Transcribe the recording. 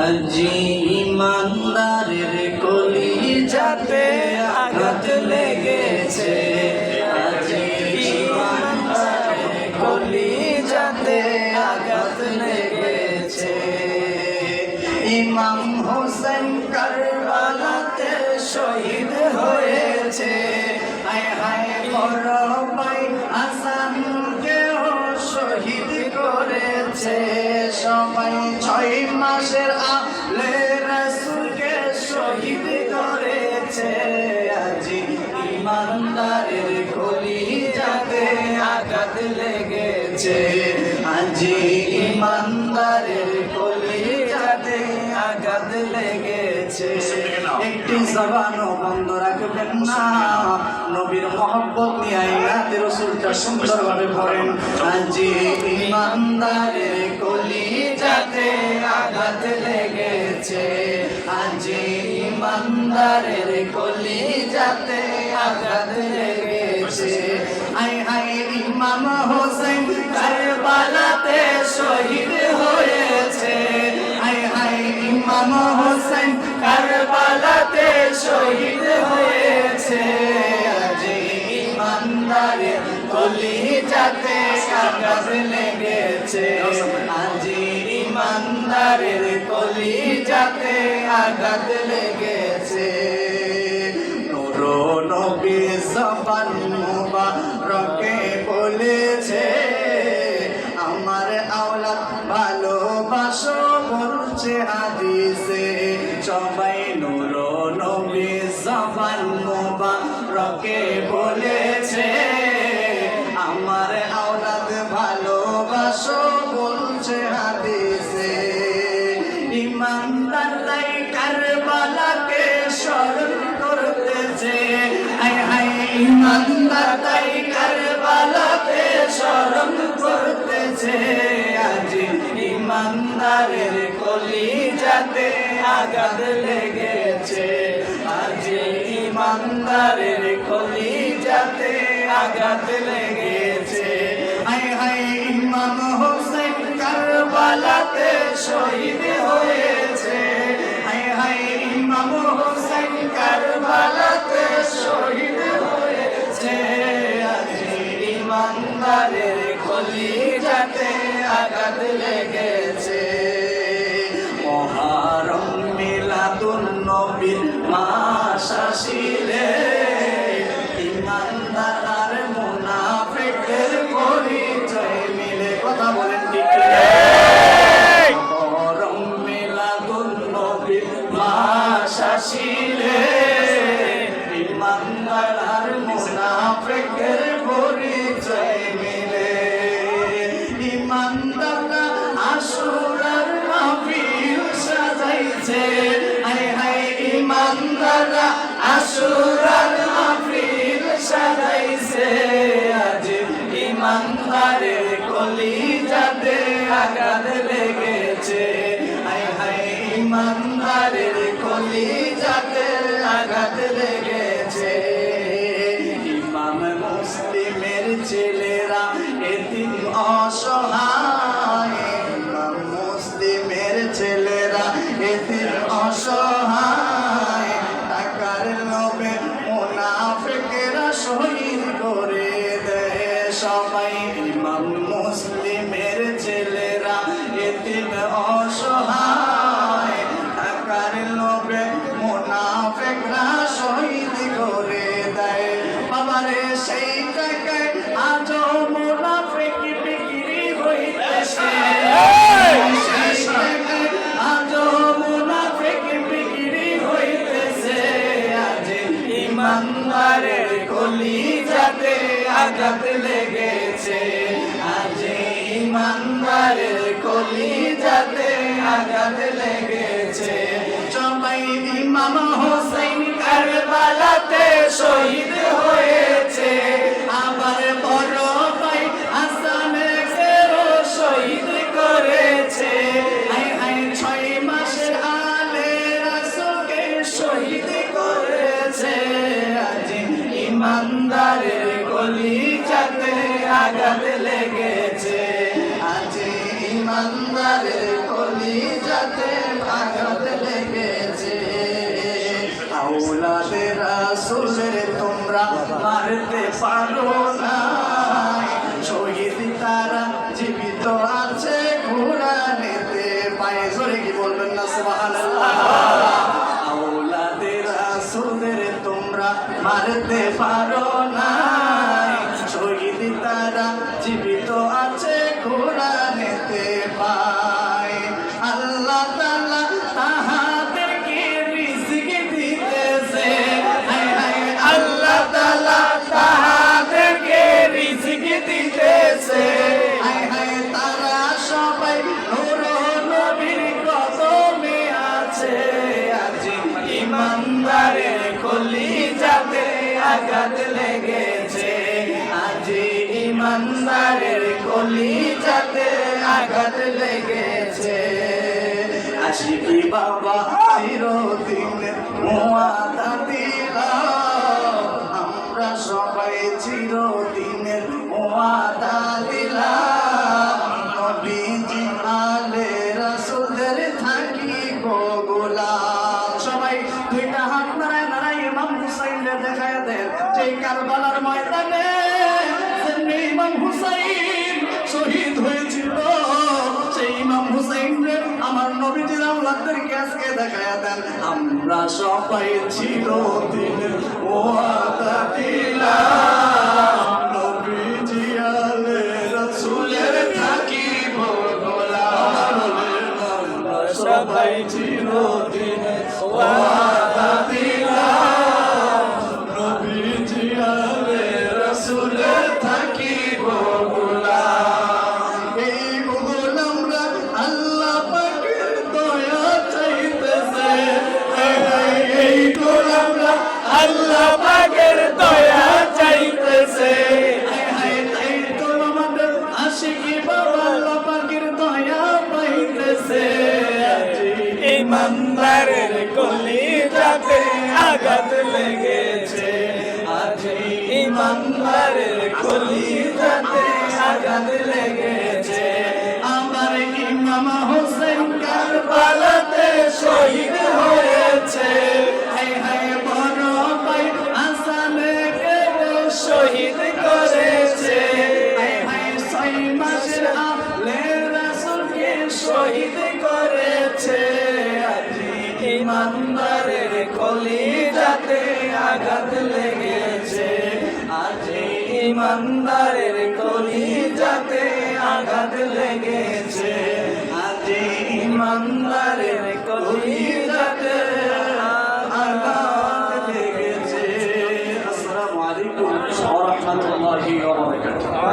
আজি ইমানদারের কলি যাতে আঘাত লেগেছে, আজি ইমানদারের কলি যাতে আঘাত লেগেছে। ইমাম হোসেন কারবালাতে শহীদ হয়েছে, হায় হায় বড় ভাই হাসানকেও শহীদ করেছে। সবাই 6 মাসের আলে রাসূলকে শহীদ করেছে। আজি ইমানদারের কলি যাতে আঘাত লেগেছে, আজি ইমানদারের কলি যাতে আঘাত লেগেছে। একটি জবানও বন্ধ রাখবেন না, নবীর মহব্বত নিয়ে আয়াতে রাসূলটা সুন্দরভাবে পড়েন। আজি ইমানদারের কলি যাতে আঘাত লেগেছে, আজি ইমানদারের কলি যাতে আঘাত লেগেছে। হায় হায় ইমাম হোসেন কারবালাতে শহীদ হয়েছে, হায় হায় ইমাম হোসেন কারবালাতে শহীদ হয়েছে। আজি ইমানদারের কলি যাতে আঘাত লেগেছে, আজি ইমানদারের কলি যাতে আঘাত লেগেছে। নূর নবী জবান মুবারকে বলেছে, আমার আওলাদ ভালোবাসো বলছে হাদিসে। সবাই নূর নবী জবান মুবারকে বলেছে, আমার আওলাদ ভালোবাসো বলছে হাদিসে। ইমানদার তাই কারবালাকে স্মরণ করতেছে, হায় হায় ইমানদার তাই কারবালাকে স্মরণ করতেছে। আজি ইমানদারের কলি যাতে আঘাত লেগেছে, আজি ইমানদারের কলি যাতে আঘাত লেগেছে। হায় হায় ইমাম হোসেন কারবালাতে শহীদ হয়েছে, হায় হায় ইমাম হোসেন কারবালাতে শহীদ হয়েছে। আজি ইমানদারের কলি যাতে আঘাত লেগেছে। মহরম মিলাদুন নবীর মাস আসিলে, ইমানদার আর মুনাফিকের পরিচয় মিলে। কথা বলেন ঠিক কিনা? মহরম মিলাদুন নবীর মাস আসিলে, ইমানদার আর মুনাফিকের পরিচয় মিলে। ইমানদাররা আশুরার মাহফিল সাজাইছে, হায় হায় ইমানদাররা আশুরার মাহফিল সাজাইছে। আজ ইমানদারের কলি যাতে আঘাত লেগেছে, হায় হায় ইমানদারের কলি যাতে আঘাত লেগেছে। ইমাম মুসলিমের ছেলেরা এতিম অসহায়, ইমাম মুসলিমের ছেলেরা এতিম অসহায়। টাকার লোভে মুনাফিকরা শহীদ করে দেয় সবাই। ইমাম মুসলিমের ছেলেরা এতিম অসহায়, টাকার লোভে মুনাফিকরা শহীদ করে দেয়। বাবারে সেই টাকায় আজও মুনাফিক বিক্রি হইতেছে, আজও মুনাফিক বিক্রি লেগেছে। সবাই ইমাম হোসেন কারবালাতে শহীদ হয়েছে, আবার বড় ভাই হাসানকেও শহীদ করেছে। হায় হায় 6 মাসের আলে রাসূলকে শহীদ করেছে। আজ ইমানদারের কলিজাতে আঘাত লেগেছে, আজ ইমানদারের কলিজাতে আঘাত লেগেছে। আওলাদে রাসূলের তোমরা মারতে পারো না, শহীদ তারা জীবিত আছে কোরআনেতে পায়ে ধরে। কি বলবেন না সুবহানাল্লাহ? আওলাদে রাসূলের তোমরা মারতে পারো না, শহীদ তারা জীবিত আছে কোরআনেতে পায়। আল্লাহ তাআলা তাহাদেরকে রিজিক দিতেছে, হায় হায় আল্লাহ তাআলা তাহাদেরকে রিজিক দিতেছে। হায় হায় তারা সবাই নূর নবীর কদমে আছে, আজ ইমানদারের কলিজাতে আঘাত লেগেছে, আজ ইমানদারের কলিজাতে আঘাত লেগেছে। আশিকি বাবা চিরদিনের ওয়াদা দিলাম, আমরা সবাই চিরদিনের ওয়াদা দিলাম, নবীজি আলে রাসূলের থাকিব গোলাম। সবাই দুইটা হাত নাড়ায় নাড়ায় ইমাম হুসাইনকে দেখায় দেন যে কারবালার ময়দানে ইমাম হুসাইন শহীদ হয়েছিল, সেই ইমাম হুসাইন আমার নবীজির আওলাদদেরকে আজকে দেখায় দেন। আমরা সবাই চিরদিনের ওয়াদা দিলাম, নবীজি আলে রাসূলের থাকিব গোলাম। আমরা সবাই চিরদিনের ওয়াদা দিলাম, নবীজি আলে রাসূলের থাকিব গোলাম। এই গোলামরা আল্লাহ পাকের দয়া চাইতেছে, এই গোলামরা আল্লাহ পাকের দয়া চাইতেছে। তাই তো আমাদের আশিকি বাবা আল্লাহ পাকের দয়া পাইতেছে। ইমানদারের কলিজাতে আঘাত লেগেছে, আজ ইমানদারের কলিজাতে আঘাত লেগেছে। আমার ইমাম হোসেন কারবালাতে শহীদ হয়েছে, হায় হায় বড় ভাই হাসানকে শহীদ করেছে। হায় হায় 6 মাসের আলে রাসূলকে শহীদ করেছে, আজ ইমানদারের কলিজাতে আঘাত লেগেছে, আজ ইমানদারের কলিজাতে আঘাত লেগেছে, আজ ইমান